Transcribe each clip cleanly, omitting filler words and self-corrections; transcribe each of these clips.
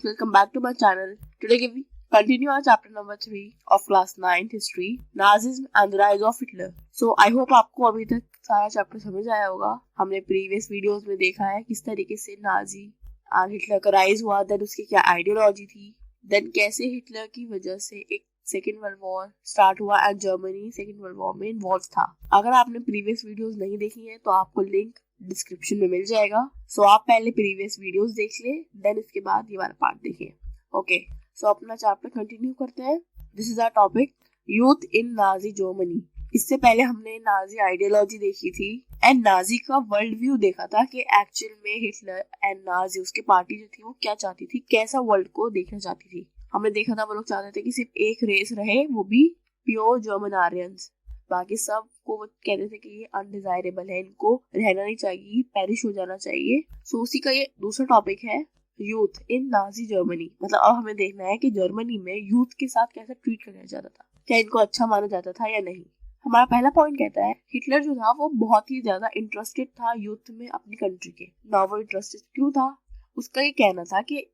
welcome back to my channel. Today we continue our chapter number 3 of class 9 history, Nazism and the rise of Hitler. So I hope आपको अभी तक सारा chapter समझ आया होगा. हमने प्रीवियस वीडियोस में देखा है किस तरीके से नाजी और हिटलर का राइज हुआ, देन उसकी क्या आइडियोलॉजी थी, देन कैसे हिटलर की वजह से एक सेकेंड वर्ल्ड वॉर स्टार्ट हुआ and Germany second world war में इन्वॉल्व था. अगर आपने प्रीवियस वीडियोस नहीं देखी है तो आपको लिंक डिस्क्रिप्शन में मिल जाएगा. सो आप पहले प्रीवियस वीडियोस देख ले, देन इसके बाद ये वाला पार्ट देखिए. ओके, सो अपना चैप्टर कंटिन्यू करते हैं. This is our topic, youth in Nazi Germany. इससे पहले हमने नाजी आइडियोलॉजी देखी थी एंड नाजी का वर्ल्ड व्यू देखा था कि एक्चुअल में हिटलर एंड नाजी उसके पार्टी जो थी वो क्या चाहती थी, कैसा वर्ल्ड को देखना चाहती थी. हमने देखा था वो लोग चाहते थे कि सिर्फ एक रेस रहे, वो भी प्योर जर्मन आर्यंस. बाकी सब को वो कहते थे कि ये अनडिजायरेबल है, इनको रहना नहीं चाहिए, पेरिश हो जाना चाहिए. सो उसी का ये दूसरा टॉपिक है, यूथ इन नाजी जर्मनी. मतलब अब हमें देखना है कि जर्मनी में यूथ के साथ कैसा ट्रीट किया जाता था, क्या इनको अच्छा माना जाता था या नहीं. हमारा पहला पॉइंट कहता है हिटलर जो था वो बहुत ही ज्यादा इंटरेस्टेड था यूथ में अपनी कंट्री के. ना वो इंटरेस्टेड क्यों था, उसका ये कहना था कि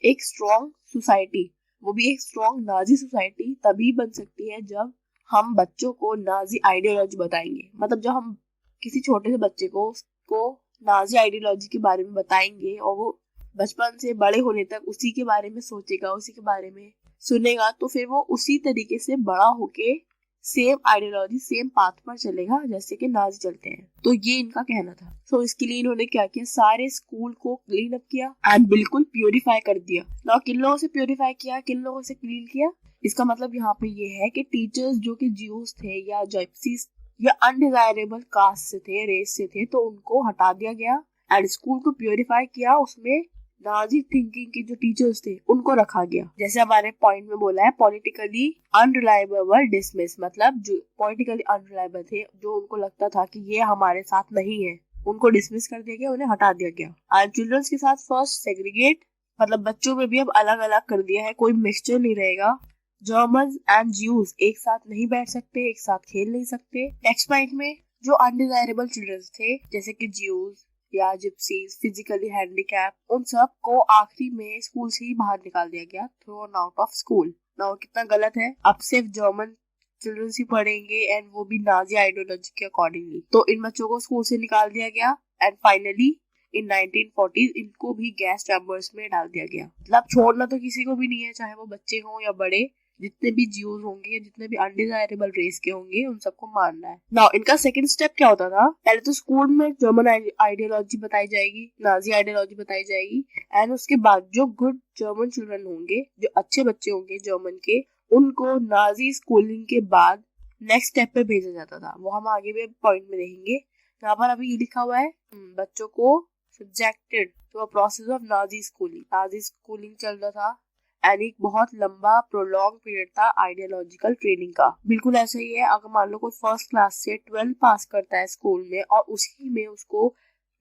एक स्ट्रॉन्ग सोसाइटी, वो भी एक स्ट्रॉन्ग नाजी सोसाइटी तभी बन सकती है जब हम बच्चों को नाजी आइडियोलॉजी बताएंगे. मतलब जब हम किसी छोटे से बच्चे को नाजी आइडियोलॉजी के बारे में बताएंगे और वो बचपन से बड़े होने तक उसी के बारे में सोचेगा, उसी के बारे में सुनेगा, तो फिर वो उसी तरीके से बड़ा होके सेम आइडियोलॉजी सेम पाथ पर चलेगा जैसे कि नाजी चलते हैं. तो ये इनका कहना था. तो इसके लिए इन्होंने क्या किया, सारे स्कूल को क्लीन अप किया एंड बिल्कुल प्योरीफाई कर दिया. ना किन लोगों से प्योरीफाई किया, किन लोगों से क्लीन किया, इसका मतलब यहाँ पे ये है कि टीचर्स जो कि ज्यूज थे या जिप्सीज या अनडिजायरेबल कास्ट से थे, रेस से थे, तो उनको हटा दिया गया एंड स्कूल को प्योरीफाई किया. उसमें नाजी थिंकिंग के जो टीचर्स थे उनको रखा गया. जैसे हमारे पॉइंट में बोला है, पॉलिटिकली अनरिलायबल डिसमिस, मतलब जो पॉलिटिकली अनरिलायबल थे, जो उनको लगता था कि ये हमारे साथ नहीं है, उनको डिसमिस कर दिया गया, उन्हें हटा दिया गया. एंड चिल्ड्रंस के साथ फर्स्ट सेग्रीगेट, मतलब बच्चों में भी अब अलग अलग कर दिया है, कोई मिक्सचर नहीं रहेगा. जर्मन एंड ज्यूज एक साथ नहीं बैठ सकते, एक साथ खेल नहीं सकते. नेक्स्ट पॉइंट में जो अनडिजायरेबल चिल्ड्रन थे जैसे कि ज्यूज या जिप्सीज, फिजिकली हैंडीकैप, उन सब को आखिरी में स्कूल से ही बाहर निकाल दिया गया, thrown out of school. Now कितना गलत है, अब सिर्फ जर्मन चिल्ड्रन ही पढ़ेंगे एंड वो भी नाजी आइडियोलॉजी के अकॉर्डिंगली. तो इन बच्चों को स्कूल से निकाल दिया गया एंड फाइनली इन 1940s इनको भी गैस चैम्बर्स में डाल दिया गया. मतलब छोड़ना तो किसी को भी नहीं है, चाहे वो बच्चे हों या बड़े, जितने भी ज्यूज होंगे या जितने भी अनडिजायरेबल रेस के होंगे उन सबको मारना है. नाउ इनका सेकंड स्टेप क्या होता था, पहले तो स्कूल में जर्मन आइडियोलॉजी बताई जाएगी, नाजी आइडियोलॉजी बताई जाएगी एंड उसके बाद जो गुड जर्मन चिल्ड्रन होंगे, जो अच्छे बच्चे होंगे जर्मन के, उनको नाजी स्कूलिंग के बाद नेक्स्ट स्टेप पे भेजा जाता था. वो हम आगे भी पॉइंट में देखेंगे. यहाँ पर अभी ये लिखा हुआ है, बच्चों को subjected to a process of Nazi schooling. Nazi schooling चल रहा था एंड एक बहुत लंबा प्रोलॉन्ग पीरियड था आइडियोलॉजिकल ट्रेनिंग का. बिल्कुल ऐसा ही है, अगर मान लो कोई फर्स्ट क्लास से 12 पास करता है स्कूल में और उसी में उसको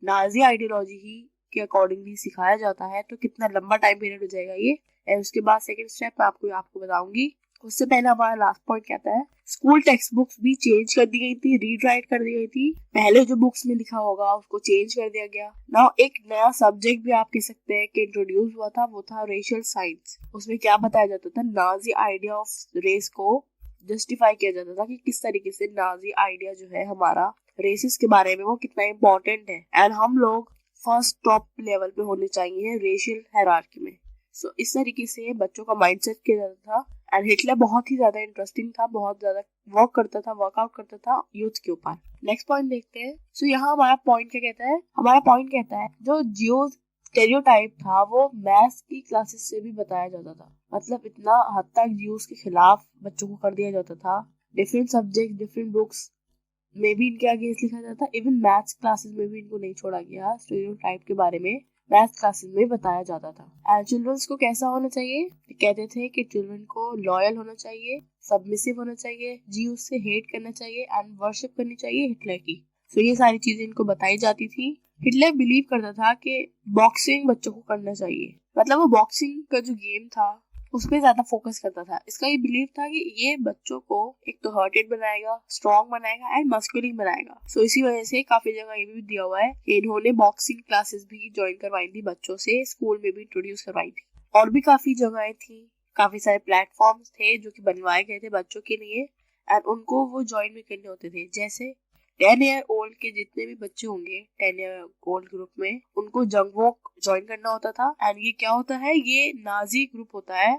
नाजी आइडियोलॉजी ही के अकॉर्डिंगली सिखाया जाता है, तो कितना लंबा टाइम पीरियड हो जाएगा ये. एंड उसके बाद सेकंड स्टेप आपको बताऊंगी. उससे पहले हमारा लास्ट पॉइंट कहता है, स्कूल टेक्स्ट बुक्स भी चेंज कर दी गई थी, रीराइट कर दी गई थी. पहले जो बुक्स में लिखा होगा उसको चेंज कर दिया गया. नाउ एक नया सब्जेक्ट भी आप कह सकते हैं कि इंट्रोड्यूस हुआ था, वो था रेशियल साइंस. उसमें क्या बताया जाता था, नाजी आइडिया ऑफ रेस को जस्टिफाई किया जाता था कि किस तरीके से नाजी आइडिया जो है हमारा रेसिस के बारे में वो कितना इम्पोर्टेंट है एंड हम लोग फर्स्ट टॉप लेवल पे होने चाहिए रेशियल हायरार्की में. सो इस तरीके से बच्चों का माइंडसेट किया जाता था एंड हिटलर बहुत ही ज्यादा इंटरेस्टिंग था, बहुत ज्यादा वर्कआउट करता था यूथ के ऊपर. नेक्स्ट पॉइंट देखते हैं. सो यहाँ हमारा पॉइंट क्या कहता है, हमारा पॉइंट कहता है जो जियो स्टेरियोटाइप था वो मैथ्स की क्लासेस से भी बताया जाता था. मतलब इतना हद तक जियोस के खिलाफ बच्चों को कर दिया जाता था. डिफरेंट सब्जेक्ट, डिफरेंट बुक्स में भी इनके अगेंस्ट लिखा जाता था. इवन मैथ्स क्लासेस में भी इनको नहीं छोड़ा गया. स्टेरियोटाइप के बारे में मैथ क्लासेस में बताया जाता था. एंड चिल्ड्रंस को कैसा होना चाहिए, कहते थे कि चिल्ड्रन को लॉयल होना चाहिए, सबमिसिव होना चाहिए, जीव से हेट करना चाहिए एंड वर्शिप करनी चाहिए हिटलर की. सो ये सारी चीजें इनको बताई जाती थी. हिटलर बिलीव करता था कि बॉक्सिंग बच्चों को करना चाहिए. मतलब वो बॉक्सिंग का जो गेम था उस पर ज्यादा फोकस करता था. इसका ये बिलीव था कि ये बच्चों को एक तो हार्टेड बनाएगा, स्ट्रॉन्ग बनाएगा एंड मस्कुलिन बनाएगा. सो इसी वजह से काफी जगह ये भी दिया हुआ है कि इन्होंने बॉक्सिंग क्लासेस भी ज्वाइन करवाई थी, बच्चों से स्कूल में भी इंट्रोड्यूस करवाई थी. और भी काफी जगहें थी, काफी सारे प्लेटफॉर्म्स थे जो कि बनवाए गए थे बच्चों के लिए, एंड उनको वो ज्वाइन भी करने होते थे। जैसे 10 ईयर ओल्ड के जितने भी बच्चे होंगे 10 ईयर ओल्ड ग्रुप में, उनको जंग वॉक ज्वाइन करना होता था। एंड ये क्या होता है, ये नाजी ग्रुप होता है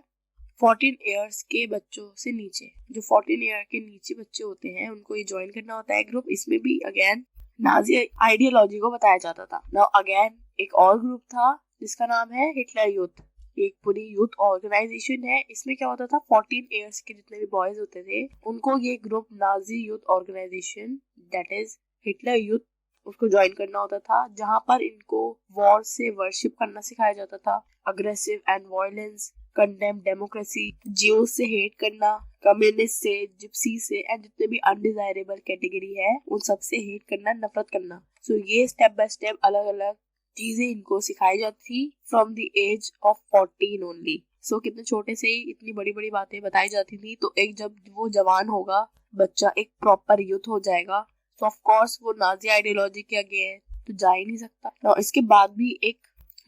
14 ईयर्स के बच्चों से नीचे। जो 14 ईयर के नीचे बच्चे होते हैं उनको ये ज्वाइन करना होता है ग्रुप। इसमें भी अगेन नाजी आइडियोलॉजी को बताया जाता था। नाउ अगेन एक और ग्रुप था जिसका नाम है हिटलर यूथ। एक पूरी यूथ ऑर्गेनाइजेशन है। इसमें क्या होता था, 14 ईयर्स के जितने भी बॉयज होते थे उनको ये group Nazi youth organisation that is Hitler youth उसको ज्वाइन करना होता था, जहां पर इनको वॉर से वर्शिप करना सिखाया जाता था, aggressive and violence, condemn democracy, Jews से हेट करना, कम्युनिस्ट से, जिप्सी से एंड जितने भी अनडिजायरेबल कैटेगरी है उन सब से हेट करना, नफरत करना। सो ये स्टेप बाय स्टेप अलग अलग चीजें इनको सिखाई जाती थी from the age of 14 only. So कितने छोटे से ही इतनी बड़ी बड़ी बातें बताई जाती थी। तो एक जब वो जवान होगा बच्चा, एक प्रॉपर यूथ हो जाएगा, तो ऑफ कोर्स वो नाजी आइडियोलॉजी के आगे तो जा ही नहीं सकता। तो इसके बाद भी एक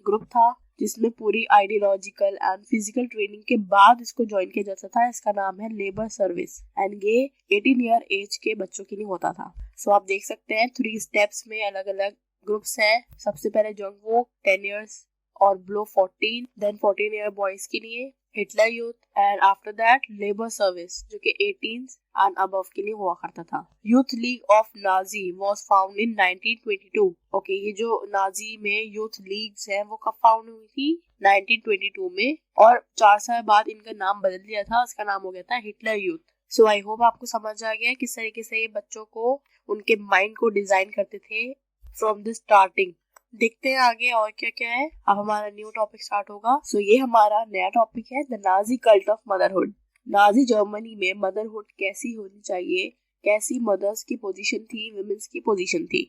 ग्रुप था जिसमें पूरी आइडियोलॉजिकल एंड फिजिकल ट्रेनिंग के बाद इसको ज्वाइन किया जाता था। इसका नाम है लेबर सर्विस एंड ये 18 ईयर एज के बच्चों के लिए होता था। सो आप देख सकते हैं 3 स्टेप्स में अलग अलग ग्रुप्स हैं। सबसे पहले जंग वॉक 10 इयर्स और बिलो 14, देन 14 ईयर बॉयज के लिए Hitler youth, and after that labour service जो कि 18 एंड अबव के लिए हुआ करता था। Youth league of Nazi was found in 1922। Okay, ये जो नाजी में यूथ लीग्स हैं वो कब फाउंड हुई थी, 1922 में, और 4 साल बाद इनका नाम बदल दिया था, इसका नाम हो गया था Hitler youth. So I hope आपको समझ आ गया किस तरीके से ये बच्चों को उनके माइंड को डिजाइन करते थे फ्रॉम द स्टार्टिंग। देखते हैं आगे और क्या क्या है। अब हमारा न्यू टॉपिक स्टार्ट होगा। सो ये हमारा नया टॉपिक है the Nazi cult of motherhood. Nazi Germany में मदरहुड कैसी होनी चाहिए, कैसी मदर्स की पोजीशन थी, विमेंस की पोजीशन थी।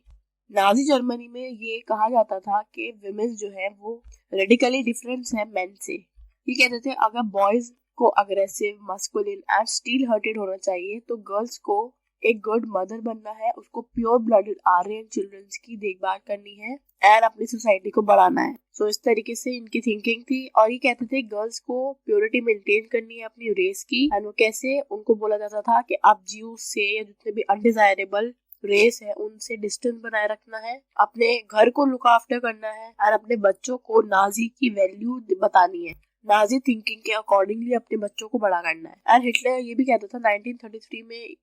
नाजी जर्मनी में ये कहा जाता था कि विमेंस जो है वो रेडिकली डिफरेंट है मेन से। ये कहते थे अगर बॉयज को aggressive, masculine and steel hearted होना चाहिए तो गर्ल्स को एक गुड मदर बनना है, उसको प्योर ब्लडेड आर्यन चिल्ड्रंस की देखभाल करनी है एंड अपनी सोसाइटी को बढ़ाना है। सो इस तरीके से इनकी थिंकिंग थी। और ये कहते थे गर्ल्स को प्योरिटी मेंटेन करनी है अपनी रेस की। एंड वो कैसे, उनको बोला जाता था कि आप जीव से या जितने भी अनडिजायरेबल रेस है उनसे डिस्टेंस बनाए रखना है, अपने घर को लुक आफ्टर करना है और अपने बच्चों को नाजी की वैल्यू बतानी है, नाजी थिंकिंग के अकॉर्डिंगली अपने बच्चों को बड़ा करना है। एंड हिटलर ये भी कहता था 1933 में,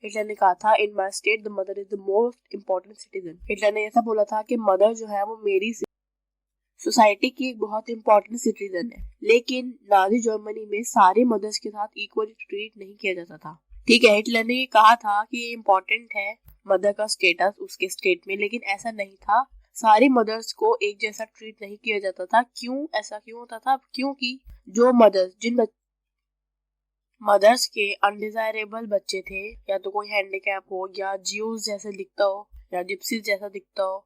हिटलर ने कहा था in my state the mother is the most important citizen. Hitler ने ऐसा बोला था कि मदर जो है वो मेरी सोसाइटी की एक बहुत इम्पोर्टेंट सिटीजन है। लेकिन नाजी जर्मनी में सारे मदर्स के साथ इक्वली ट्रीट नहीं किया जाता था। ठीक है, हिटलर ने ये कहा था कि ये इम्पोर्टेंट है मदर का स्टेटस उसके स्टेट में, लेकिन ऐसा नहीं था। सारी मदर्स को एक जैसा ट्रीट नहीं किया जाता था। क्यों ऐसा क्यों होता था? क्योंकि जो मदर्स, जिन मदर्स के अनडिजायरेबल बच्चे थे, या तो कोई हैंडीकैप हो, या ज्यूज जैसे दिखता हो, या जिप्सीज जैसा दिखता हो,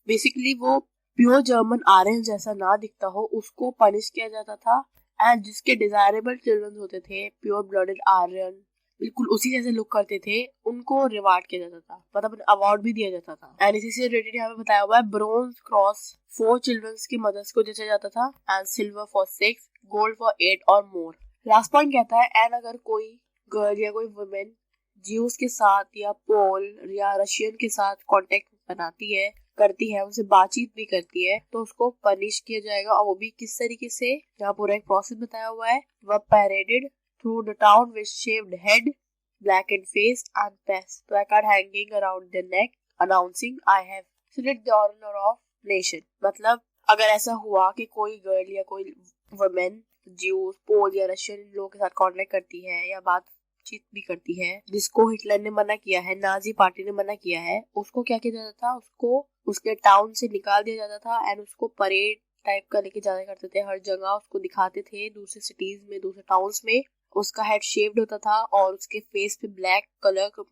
बेसिकली वो प्योर जर्मन आर्यन जैसा ना दिखता हो, उसको पनिश किया जाता था। एंड जिसके डिजायरेबल चिल्ड्रन होते थे, प्योर ब्लडेड आर्यन, बिल्कुल उसी जैसे लुक करते थे, उनको रिवार्ड किया जाता था, मतलब अवार्ड भी दिया जाता था। एंड इसी से रिलेटेड यहाँ पे बताया हुआ है ब्रोंज क्रॉस 4 चिल्ड्रंस की मदर्स को दिया जाता था, and silver for 6, gold for 8 और मोर। लास्ट पॉइंट कहता है एंड अगर कोई गर्ल या कोई वुमेन ज्यूस के साथ या पोल या रशियन के साथ कांटेक्ट बनाती है, करती है, उनसे बातचीत भी करती है, तो उसको पनिश किया जाएगा। और वो भी किस तरीके से, यहाँ पूरा एक प्रोसेस बताया हुआ है। वह paraded through the town with shaved head, blackened face and placard hanging around the neck announcing I have served the honor of nation। मतलब अगर ऐसा हुआ कि कोई गर्ल या कोई वुमेन ज्यूस, पोल या रशियन लोगों के साथ कांटेक्ट करती है या बातचीत भी करती है, जिसको हिटलर ने मना किया है, नाजी पार्टी ने मना किया है, उसको क्या किया जाता था, उसको उसके टाउन से निकाल दिया जाता था एंड उसको परेड टाइप का लेके जाया करते थे हर जगह, उसको दिखाते थे दूसरे सिटीज में, दूसरे टाउन्स में। उसका हेड शेव्ड होता था और उसके फेस पे ब्लैक कलर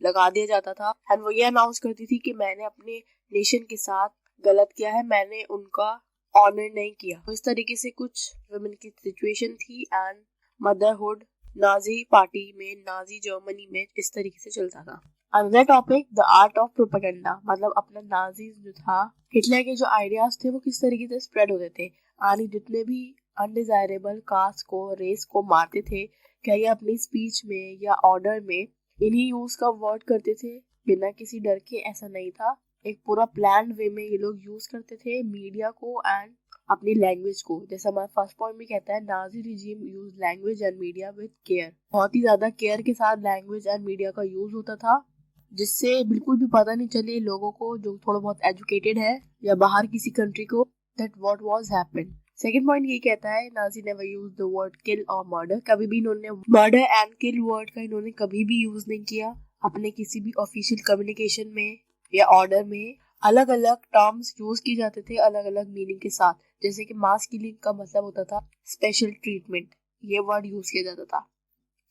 लगा दिया जाता था एंड वो ये अनाउंस करती थी कि मैंने अपने नेशन के साथ गलत किया है, मैंने उनका ऑनर नहीं किया। तो इस तरीके से कुछ वुमेन की सिचुएशन थी एंड मदरहुड नाजी पार्टी में, नाजी जर्मनी में इस तरीके से चलता था। Another topic the art of propaganda, मतलब अपना नाजी जो था, हिटलर के जो आइडियाज थे वो किस तरीके से स्प्रेड होते थे। यानी जितने भी अनडिजायरेबल कास्ट को, रेस को मारते थे, क्या ये अपनी स्पीच में या ऑर्डर में इन्हीं यूज का वर्ड करते थे बिना किसी डर के? ऐसा नहीं था, एक पूरा प्लान वे में ये लोग यूज करते थे मीडिया को एंड अपनी लैंग्वेज को। जैसा हमारा फर्स्ट पॉइंट भी कहता है, Nazi regime use language and media with care. बहुत ही ज्यादा केयर के साथ लैंग्वेज एंड मीडिया का यूज होता था, जिससे बिल्कुल भी पता नहीं चले लोगों को जो थोड़ा बहुत एजुकेटेड है या बाहर किसी कंट्री को, that what was happened. Second point ये कहता है, Nazi never use the word kill और मर्डर। कभी भी इन्होंने मर्डर एंड किल वर्ड का इन्होंने कभी भी यूज नहीं किया अपने किसी भी ऑफिशियल कम्युनिकेशन में या ऑर्डर में। अलग अलग टर्म्स यूज किए जाते थे अलग अलग मीनिंग के साथ, जैसे कि मास किलिंग का मतलब होता था स्पेशल ट्रीटमेंट, ये वर्ड यूज किया जाता था।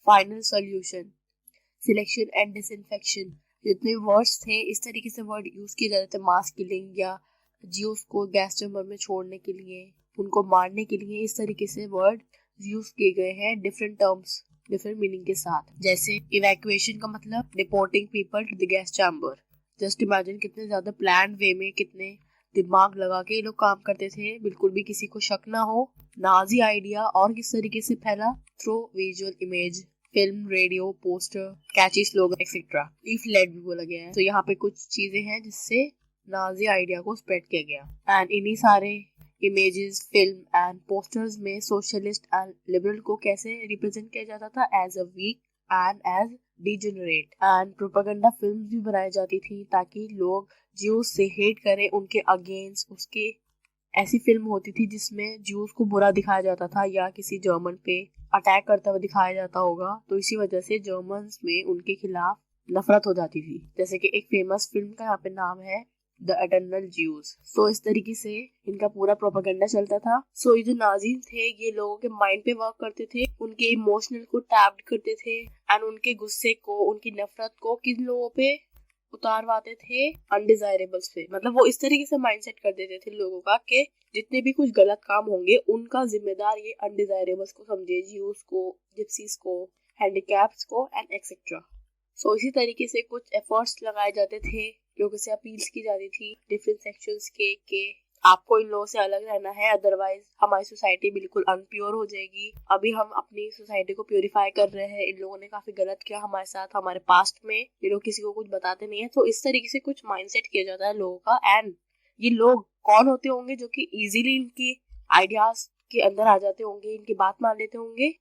Final solution, selection and disinfection, जितने वर्ड्स थे इस तरीके से वर्ड यूज किए जाते थे मास किलिंग या ज्यूस को गैस चैम्बर में छोड़ने के लिए, उनको मारने के लिए, इस तरीके से वर्ड यूज किए गए हैं डिफरेंट टर्म्स डिफरेंट मीनिंग के साथ। जैसे इवैक्यूएशन का मतलब deporting people to the gas chamber. Just imagine कितने ज्यादा प्लान वे में, कितने दिमाग लगा के ये लोग काम करते थे, बिल्कुल भी किसी को शक ना हो। नाजी आइडिया और किस तरीके से फैला, through visual image, film, radio, poster, catchy slogan etcetera, leaflet भी बोला गया है। तो यहाँ पे कुछ चीजें हैं जिससे नाजी आइडिया को स्प्रेड किया गया। एंड इन्हीं सारे इमेजेस, फिल्म एंड पोस्टर्स में सोशलिस्ट एंड लिबरल को कैसे रिप्रेजेंट किया जाता था, as a weak and as degenerate. And propaganda film भी बनाई जाती थी ताकि लोग ज्यूज से हेट करें, उनके अगेंस्ट। उसके ऐसी फिल्म होती थी जिसमें ज्यूज को बुरा दिखाया जाता था या किसी जर्मन पे अटैक करता हुआ दिखाया जाता होगा, तो इसी वजह से जर्मन्स में उनके खिलाफ नफरत हो जाती थी। जैसे कि एक फेमस फिल्म का यहाँ पे नाम है द एटर्नल ज्यूज। सो इस तरीके से इनका पूरा प्रोपेगेंडा चलता था। सो ये जो नाजी थे ये लोगों के माइंड पे वर्क करते थे, उनके इमोशनल को टैप करते थे एंड उनके गुस्से को, उनकी नफरत को किन लोगों पे उतारवाते थे, अनडिजायरेबल्स पे। मतलब वो इस तरीके से माइंडसेट कर देते थे लोगों का कि जितने भी कुछ गलत काम होंगे उनका जिम्मेदार ये अनडिजायरेबल्स को समझे, ज्यूज को, जिप्सीज को, हैंडीकैप्स को एंड एक्सेट्रा। सो इसी तरीके से कुछ एफर्ट्स लगाए जाते थे, लोगों से अपील्स की जाती थी डिफरेंट सेक्शंस के आपको इन लोगों से अलग रहना है, अदरवाइज हमारी सोसाइटी बिल्कुल अनप्योर हो जाएगी। अभी हम अपनी सोसाइटी को प्योरीफाई कर रहे हैं, इन लोगों ने काफी गलत किया हमारे साथ हमारे पास्ट में, ये लोग किसी को कुछ बताते नहीं है। तो इस तरीके से कुछ माइंडसेट किया जाता है लोगों का। एंड ये लोग कौन होते होंगे जो कि इजीली इनकी आइडियाज के अंदर आ जाते होंगे, इनकी बात मान लेते होंगे?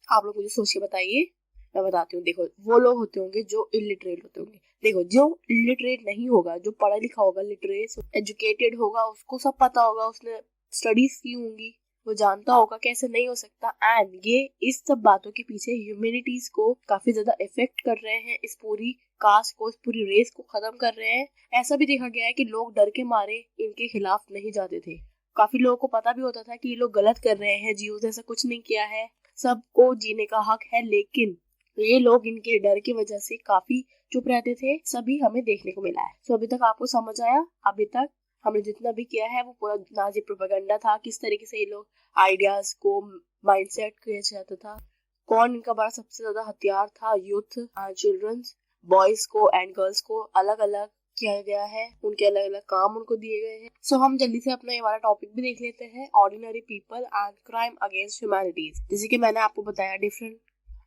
आप लोग मुझे सोच के बताइए, मैं बताती हूँ। देखो, वो लोग होते होंगे जो इलिटरेट होते होंगे। देखो, जो इलिटरेट नहीं होगा, जो पढ़ा लिखा होगा, लिटरेट एजुकेटेड होगा, उसको सब पता होगा, उसने स्टडीज की होंगी, वो जानता होगा कैसे नहीं हो सकता। एंड ये इस सब बातों के पीछे ह्यूमैनिटीज को काफी ज्यादा इफेक्ट कर रहे हैं, इस पूरी कास्ट को, इस पूरी रेस को खत्म कर रहे हैं। ऐसा भी देखा गया है कि लोग डर के मारे इनके खिलाफ नहीं जाते थे। काफी लोगों को पता भी होता था कि ये लोग गलत कर रहे हैं, ज्यूज ऐसा कुछ नहीं किया है, सबको जीने का हक है, लेकिन ये लोग इनके डर की वजह से काफी चुप रहते थे। सभी हमें देखने को मिला है। तो अभी तक आपको समझ आया? अभी तक हमने जितना भी किया है वो पूरा नाजी प्रोपेगेंडा था, किस तरीके से ये लोग आइडियाज को माइंडसेट किया जाता था, कौन इनका बड़ा सबसे ज्यादा हथियार था, यूथ, चिल्ड्रंस, बॉयज को एंड गर्ल्स को अलग अलग किया गया है, उनके अलग अलग काम उनको दिए गए हैं। सो हम जल्दी से अपना ये वाला टॉपिक भी देख लेते हैं, ordinary people and crime against humanities. जैसे कि मैंने आपको बताया, डिफरेंट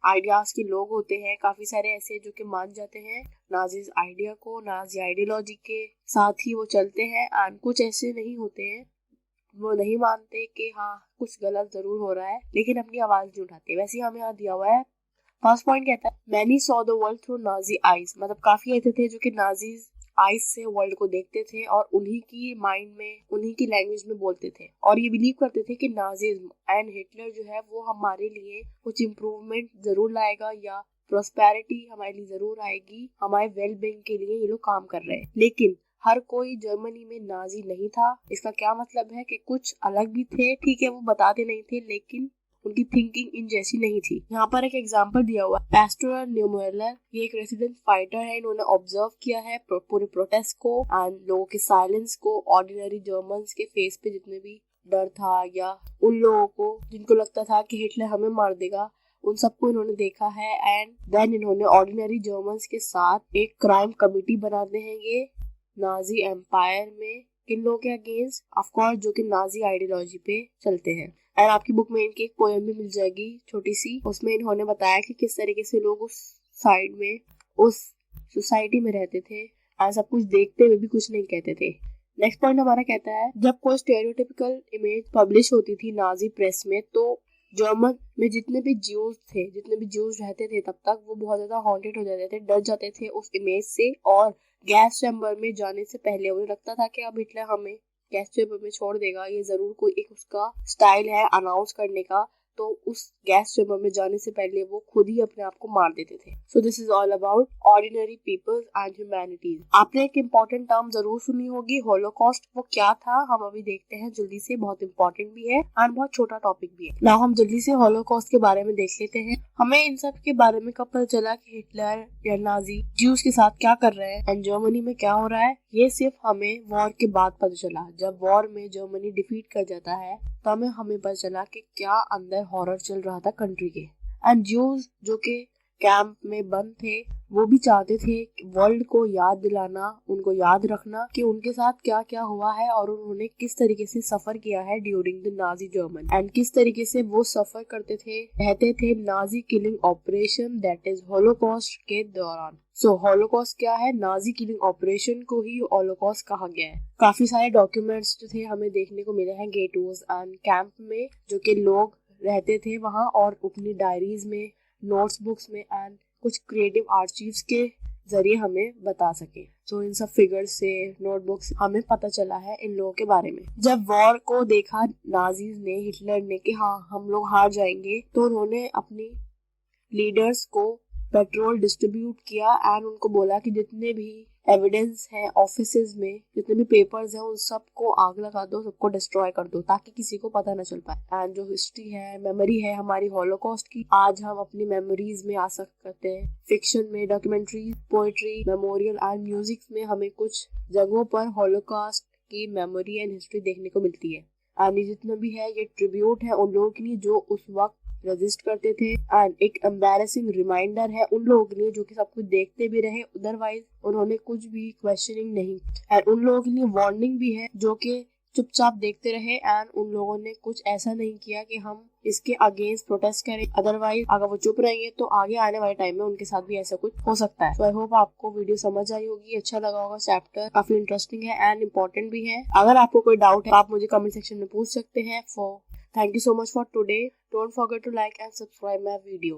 आइडियाज के लोग होते हैं, काफी सारे ऐसे जो कि मान जाते हैं नाजीज आइडिया को, नाजी आइडियोलॉजी के साथ ही वो चलते हैं। एंड कुछ ऐसे नहीं होते हैं, वो नहीं मानते कि हाँ कुछ गलत जरूर हो रहा है, लेकिन अपनी आवाज नहीं उठाते। वैसे हमें यहाँ दिया हुआ है, फर्स्ट पॉइंट कहता है, many saw the world through Nazi eyes. मतलब काफी ऐसे थे जो कि नाजीज आइज से वर्ल्ड को देखते थे और उन्हीं की माइंड में, उन्हीं की लैंग्वेज में बोलते थे, और ये बिलीव करते थे कि नाजिज्म एंड हिटलर जो है वो हमारे लिए कुछ इम्प्रूवमेंट जरूर लाएगा या प्रोस्पेरिटी हमारे लिए जरूर आएगी, हमारे वेल बीइंग के लिए ये लोग काम कर रहे हैं। लेकिन हर कोई जर्मनी में नाजी नहीं था। इसका क्या मतलब है कि कुछ अलग भी थे, ठीक है, वो बताते नहीं थे, लेकिन उनकी थिंकिंग इन जैसी नहीं थी। यहाँ पर एक एग्जांपल दिया हुआ है, पैस्टोर न्यूमोलर, ये एक रेसिडेंट फाइटर है। इन्होंने ऑब्जर्व किया है पूरे प्रोटेस्ट को एंड लोगों के साइलेंस को, ऑर्डिनरी जर्मन्स के फेस पे जितने भी डर था या उन लोगों को जिनको लगता था कि हिटलर हमें मार देगा, उन सबको इन्होंने देखा है। एंड देन इन्होंने ऑर्डिनरी जर्मन्स के साथ एक क्राइम कमिटी बनाते हैं ये नाजी एम्पायर में, किन लोगों के अगेंस्ट, ऑफ कोर्स जो कि नाजी आइडियोलॉजी पे चलते हैं। एंड आपकी बुक में इनकी एक पोएम भी मिल जाएगी छोटी सी। उसमें इन्होंने बताया कि किस तरीके से लोग उस साइड में, उस सोसाइटी में रहते थे और सब कुछ देखते हुए भी कुछ नहीं कहते थे। नेक्स्ट पॉइंट हमारा कहता है, जब कोई स्टेरियोटिपिकल इमेज पब्लिश होती थी नाजी प्रेस में, तो जर्मन में जितने भी ज्यूज रहते थे तब तक वो बहुत ज्यादा हॉन्टेड हो जाते थे, डर जाते थे उस इमेज से। और गैस चैम्बर में जाने से पहले उन्हें लगता था कि अब हिटलर हमें गैस चैम्बर में छोड़ देगा, ये जरूर कोई एक उसका स्टाइल है अनाउंस करने का। तो उस गैस चैम्बर में जाने से पहले वो खुद ही अपने आप को मार देते थे। So this is all about ordinary peoples and humanities. आपने एक इम्पोर्टेंट टर्म जरूर सुनी होगी, होलोकॉस्ट। वो क्या था हम अभी देखते हैं जल्दी से, बहुत इंपॉर्टेंट भी है और बहुत छोटा टॉपिक भी है ना। हम जल्दी से होलोकॉस्ट के बारे में देख लेते हैं। हमें इन सब के बारे में कब पता चला कि हिटलर या नाजी ज्यूज के साथ क्या कर रहे हैं एंड जर्मनी में क्या हो रहा है, ये सिर्फ हमें वॉर के बाद पता चला। जब वॉर में जर्मनी डिफीट कर जाता है तो हमें पता चला कि क्या अंदर हॉरर चल रहा था कंट्री के। एंड ज्यूज जो कि कैंप में बंद थे, वो भी चाहते थे वर्ल्ड को याद दिलाना, उनको याद रखना कि उनके साथ क्या क्या हुआ है और उन्होंने किस तरीके से सफर किया है during the Nazi German, and किस तरीके से वो सफर करते थे, रहते थे Nazi killing operation that is Holocaust के दौरान। सो होलोकॉस्ट क्या है? नाजी किलिंग ऑपरेशन को ही होलोकॉस्ट कहा गया है। काफी सारे डॉक्यूमेंट्स जो थे हमें देखने को मिले हैं गेटोज एंड कैंप में, जो कि लोग रहते थे वहाँ और अपनी डायरीज में, नोट्स बुक्स में एंड कुछ क्रिएटिव आर्चीव्स के जरिए हमें बता सके। तो इन सब फिगर्स से, नोटबुक्स हमें पता चला है इन लोगों के बारे में। जब वॉर को देखा नाजीज ने, हिटलर ने कि हाँ हम लोग हार जाएंगे, तो उन्होंने अपनी लीडर्स को पेट्रोल डिस्ट्रीब्यूट किया एंड उनको बोला कि जितने भी एविडेंस है ऑफिसेज में, जितने भी पेपर्स हैं उन सबको आग लगा दो, सबको डिस्ट्रॉय कर दो ताकि किसी को पता न चल पाए। एंड जो हिस्ट्री है, मेमोरी है हमारी होलोकॉस्ट की, आज हम अपनी मेमोरीज में आ सकते हैं। फिक्शन में, documentary, poetry, memorial and music में हमें कुछ जगहों पर होलोकॉस्ट की मेमोरी एंड हिस्ट्री देखने को मिलती है। एंड जितना भी है ये ट्रिब्यूट है उन लोगों के लिए जो उस वक्त रजिस्ट करते थे, एंड एक एम्बैरेसिंग रिमाइंडर है उन लोगों के लिए जो कि सब कुछ देखते भी रहे, अदरवाइज उन्होंने कुछ भी क्वेश्चनिंग नहीं। एंड उन लोगों के लिए वार्निंग भी है जो कि चुपचाप देखते रहे एंड उन लोगों ने कुछ ऐसा नहीं किया कि हम इसके अगेंस्ट प्रोटेस्ट करें, अदरवाइज अगर वो चुप रहेंगे तो आगे आने वाले टाइम में उनके साथ भी ऐसा कुछ हो सकता है। सो आई होप आपको वीडियो समझ आई होगी, अच्छा लगा होगा। चैप्टर काफी इंटरेस्टिंग है एंड इम्पोर्टेंट भी है। अगर आपको कोई डाउट है आप मुझे कमेंट सेक्शन में पूछ सकते हैं। Thank you so much for today. Don't forget to like and subscribe my video.